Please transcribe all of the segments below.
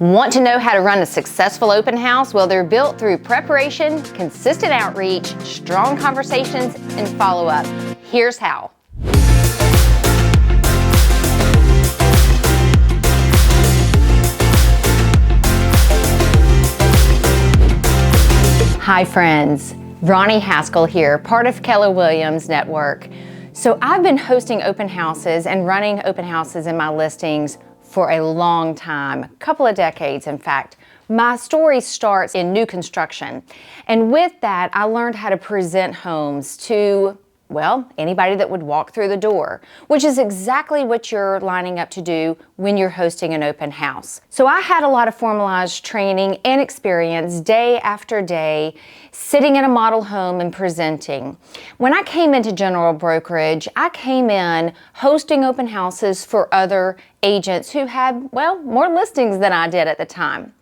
Want to know how to run a successful open house? Well, they're built through preparation, consistent outreach, strong conversations, and follow-up. Here's how. Hi friends, Roni Haskell here, part of Keller Williams network. So I've been hosting open houses and running open houses in my listings for a long time, a couple of decades in fact. My story starts in new construction. And with that, I learned how to present homes to, well, anybody that would walk through the door, which is exactly what you're lining up to do when you're hosting an open house. So I had a lot of formalized training and experience day after day, sitting in a model home and presenting. When I came into general brokerage, I came in hosting open houses for other agents who had, well, more listings than I did at the time.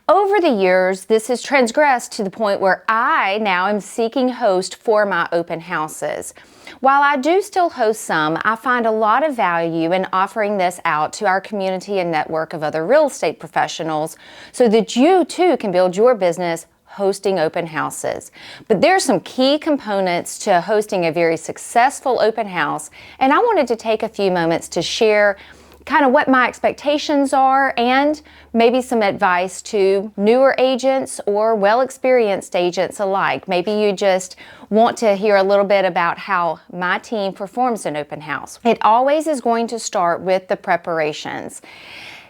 Over the years, this has transgressed to the point where I now am seeking hosts for my open houses. While I do still host some, I find a lot of value in offering this out to our community and network of other real estate professionals so that you too can build your business hosting open houses. But there's some key components to hosting a very successful open house, and I wanted to take a few moments to share kind of what my expectations are and maybe some advice to newer agents or well-experienced agents alike. Maybe you just want to hear a little bit about how my team performs an open house. It always is going to start with the preparations.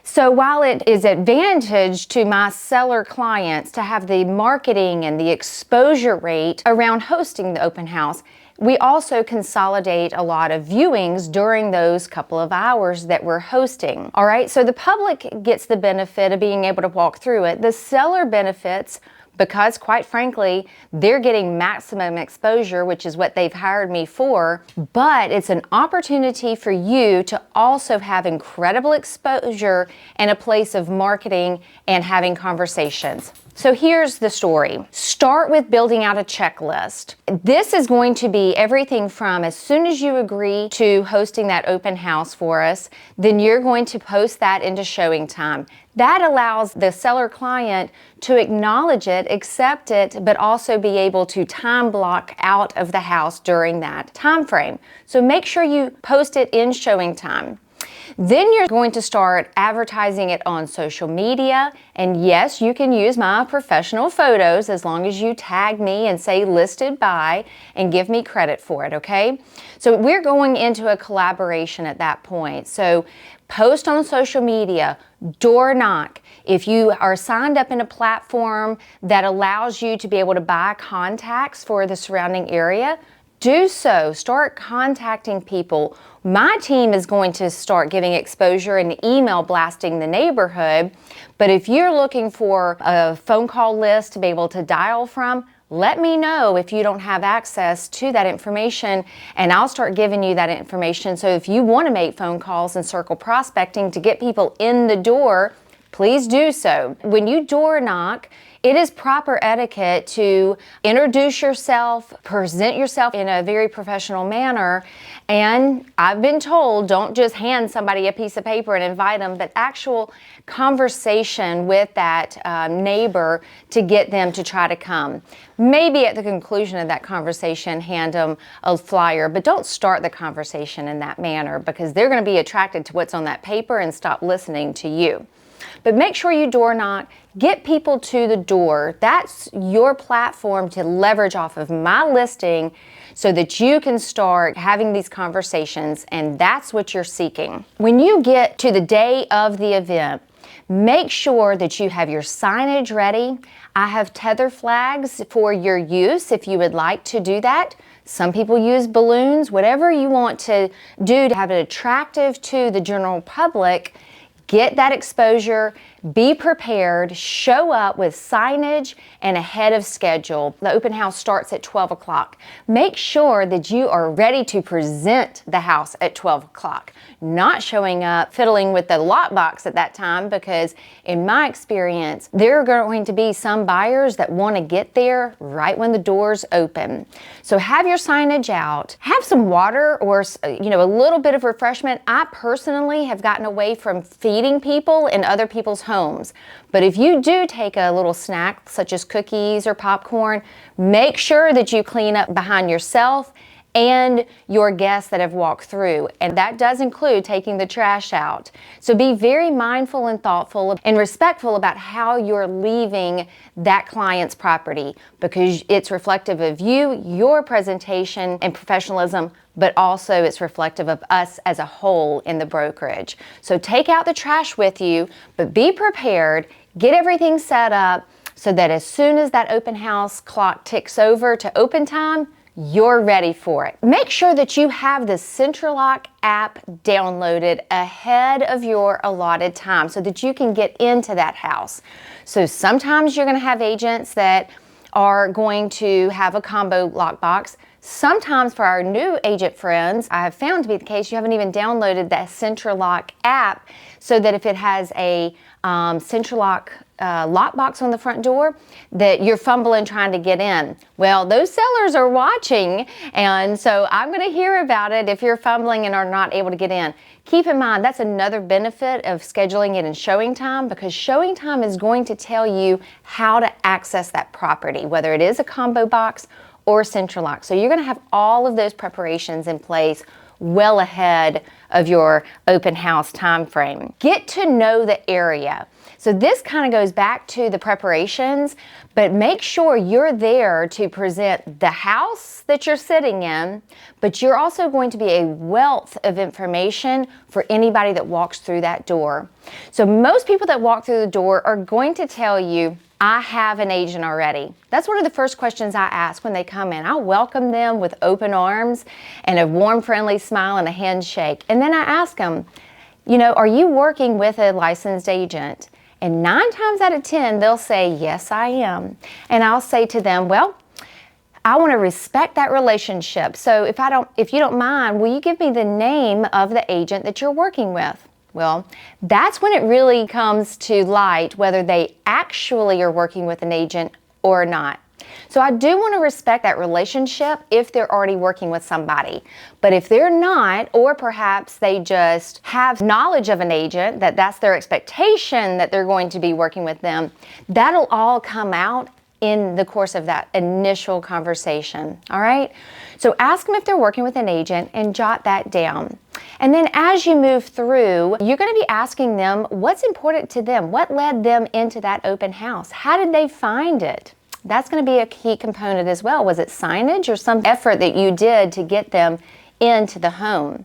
So while it is advantage to my seller clients to have the marketing and the exposure rate around hosting the open house, we also consolidate a lot of viewings during those couple of hours that we're hosting. All right, so the public gets the benefit of being able to walk through it. The seller benefits because, quite frankly, they're getting maximum exposure, which is what they've hired me for, but it's an opportunity for you to also have incredible exposure and a place of marketing and having conversations. So here's the story. Start with building out a checklist. This is going to be everything from as soon as you agree to hosting that open house for us, then you're going to post that into ShowingTime. That allows the seller client to acknowledge it, accept it, but also be able to time block out of the house during that time frame. So make sure you post it in ShowingTime. Then you're going to start advertising it on social media. And yes, you can use my professional photos as long as you tag me and say listed by and give me credit for it, okay? So we're going into a collaboration at that point. So post on social media, door knock. If you are signed up in a platform that allows you to be able to buy contacts for the surrounding area, do so. Start contacting people. My team is going to start giving exposure and email blasting the neighborhood. But if you're looking for a phone call list to be able to dial from, let me know if you don't have access to that information, and I'll start giving you that information. So if you want to make phone calls and circle prospecting to get people in the door, please do so. When you door knock, it is proper etiquette to introduce yourself, present yourself in a very professional manner, and I've been told don't just hand somebody a piece of paper and invite them, but actual conversation with that neighbor to get them to try to come. Maybe at the conclusion of that conversation, hand them a flyer, but don't start the conversation in that manner because they're going to be attracted to what's on that paper and stop listening to you. But make sure you door knock, get people to the door. That's your platform to leverage off of my listing so that you can start having these conversations, and that's what you're seeking. When you get to the day of the event, make sure that you have your signage ready. I have tether flags for your use if you would like to do that. Some people use balloons, whatever you want to do to have it attractive to the general public. Get that exposure, be prepared, show up with signage and ahead of schedule. The open house starts at 12 o'clock. Make sure that you are ready to present the house at 12 o'clock, not showing up fiddling with the lockbox at that time, because in my experience, there are going to be some buyers that want to get there right when the doors open. So have your signage out, have some water or a little bit of refreshment. I personally have gotten away from feeding people in other people's homes. But if you do take a little snack, such as cookies or popcorn, make sure that you clean up behind yourself and your guests that have walked through. And that does include taking the trash out. So be very mindful and thoughtful and respectful about how you're leaving that client's property, because it's reflective of you, your presentation and professionalism, but also it's reflective of us as a whole in the brokerage. So take out the trash with you, but be prepared, get everything set up so that as soon as that open house clock ticks over to open time, you're ready for it. Make sure that you have the SentriLock app downloaded ahead of your allotted time so that you can get into that house. So sometimes you're going to have agents that are going to have a combo lockbox. Sometimes for our new agent friends, I have found to be the case, you haven't even downloaded that SentriLock app, so that if it has a SentriLock lockbox on the front door, that you're fumbling trying to get in. Well, those sellers are watching, and so I'm going to hear about it if you're fumbling and are not able to get in. Keep in mind, that's another benefit of scheduling it in ShowingTime, because ShowingTime is going to tell you how to access that property, whether it is a combo box or SentriLock. So you're going to have all of those preparations in place well ahead of your open house time frame. Get to know the area. So this kind of goes back to the preparations, but make sure you're there to present the house that you're sitting in, but you're also going to be a wealth of information for anybody that walks through that door. So most people that walk through the door are going to tell you, I have an agent already. That's one of the first questions I ask when they come in. I welcome them with open arms and a warm, friendly smile and a handshake. And then I ask them, are you working with a licensed agent? And 9 times out of 10, they'll say, yes, I am. And I'll say to them, well, I want to respect that relationship. So if you don't mind, will you give me the name of the agent that you're working with? Well, that's when it really comes to light whether they actually are working with an agent or not. So I do want to respect that relationship if they're already working with somebody. But if they're not, or perhaps they just have knowledge of an agent, that's their expectation that they're going to be working with them, that'll all come out in the course of that initial conversation, all right? So ask them if they're working with an agent and jot that down. And then as you move through, you're going to be asking them what's important to them, what led them into that open house, how did they find it? That's going to be a key component as well. Was it signage or some effort that you did to get them into the home?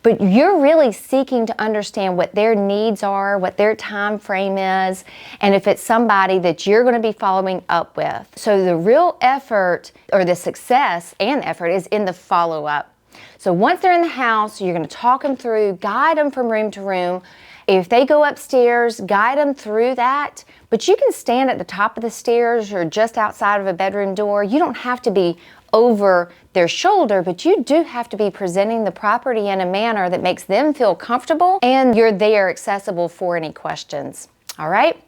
But you're really seeking to understand what their needs are, what their time frame is, and if it's somebody that you're going to be following up with. So the real effort, or the success and effort, is in the follow-up. So once they're in the house, you're going to talk them through, guide them from room to room. If they go upstairs, guide them through that. But you can stand at the top of the stairs or just outside of a bedroom door. You don't have to be over their shoulder, but you do have to be presenting the property in a manner that makes them feel comfortable and you're there accessible for any questions. All right?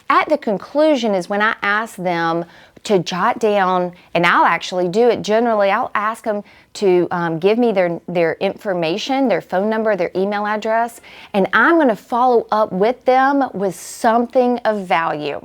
At the conclusion is when I ask them to jot down, and I'll actually do it generally, I'll ask them to give me their information, their phone number, their email address, and I'm going to follow up with them with something of value.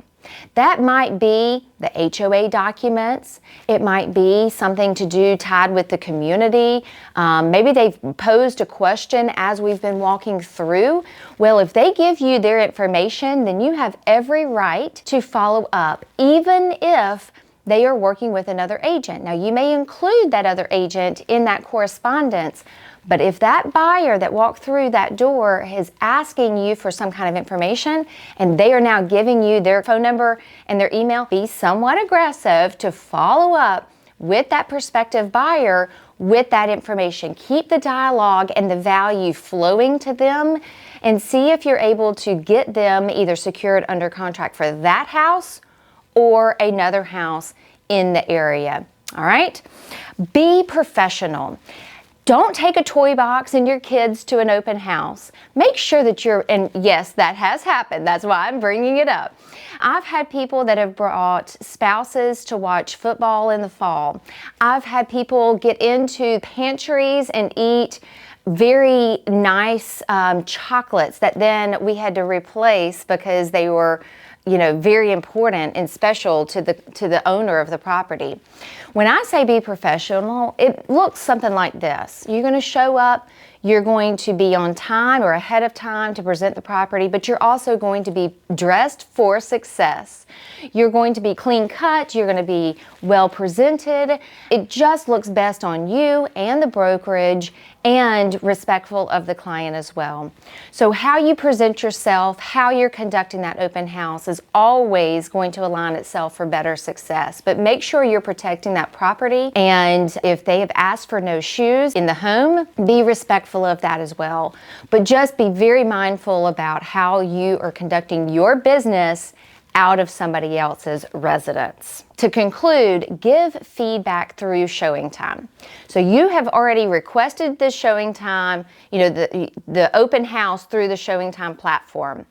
That might be the HOA documents. It might be something to do tied with the community. Maybe they've posed a question as we've been walking through. Well, if they give you their information, then you have every right to follow up, even if they are working with another agent. Now, you may include that other agent in that correspondence, but if that buyer that walked through that door is asking you for some kind of information and they are now giving you their phone number and their email, be somewhat aggressive to follow up with that prospective buyer with that information. Keep the dialogue and the value flowing to them and see if you're able to get them either secured under contract for that house or another house in the area. All right? Be professional. Don't take a toy box and your kids to an open house. Make sure that and yes, that has happened. That's why I'm bringing it up. I've had people that have brought spouses to watch football in the fall. I've had people get into pantries and eat very nice chocolates that then we had to replace because they were, very important and special to the owner of the property. When I say be professional, it looks something like this. You're going to show up, you're going to be on time or ahead of time to present the property, but you're also going to be dressed for success. You're going to be clean cut, you're going to be well presented. It just looks best on you and the brokerage, and respectful of the client as well. So how you present yourself, how you're conducting that open house is always going to align itself for better success. But make sure you're protecting that property, and if they have asked for no shoes in the home, be respectful of that as well. But just be very mindful about how you are conducting your business out of somebody else's residence. To conclude, give feedback through ShowingTime. So you have already requested this ShowingTime, the open house through the ShowingTime platform.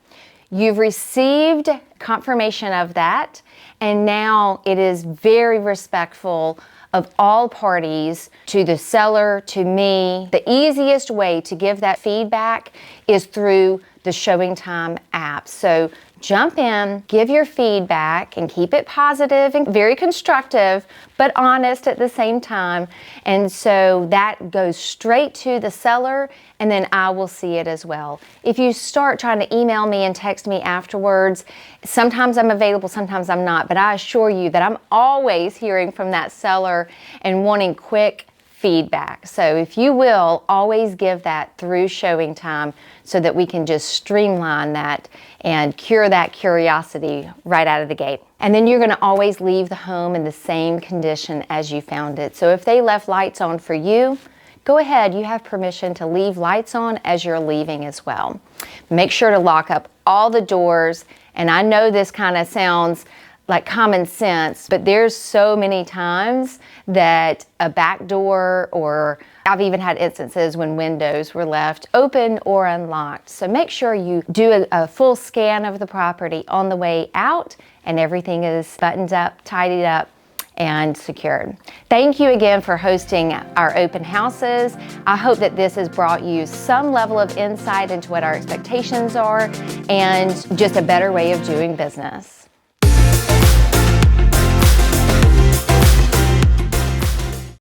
You've received confirmation of that, and now it is very respectful of all parties, to the seller, to me. The easiest way to give that feedback is through the ShowingTime app. So jump in, give your feedback, and keep it positive and very constructive, but honest at the same time. And so that goes straight to the seller, and then I will see it as well. If you start trying to email me and text me afterwards, sometimes I'm available, sometimes I'm not, but I assure you that I'm always hearing from that seller and wanting quick feedback. So if you will, always give that through ShowingTime so that we can just streamline that and cure that curiosity right out of the gate. And then you're going to always leave the home in the same condition as you found it. So if they left lights on for you, go ahead, you have permission to leave lights on as you're leaving as well. Make sure to lock up all the doors. And I know this kind of sounds like common sense, but there's so many times that a back door, or I've even had instances when windows were left open or unlocked. So make sure you do a full scan of the property on the way out, and everything is buttoned up, tidied up, and secured. Thank you again for hosting our open houses. I hope that this has brought you some level of insight into what our expectations are and just a better way of doing business.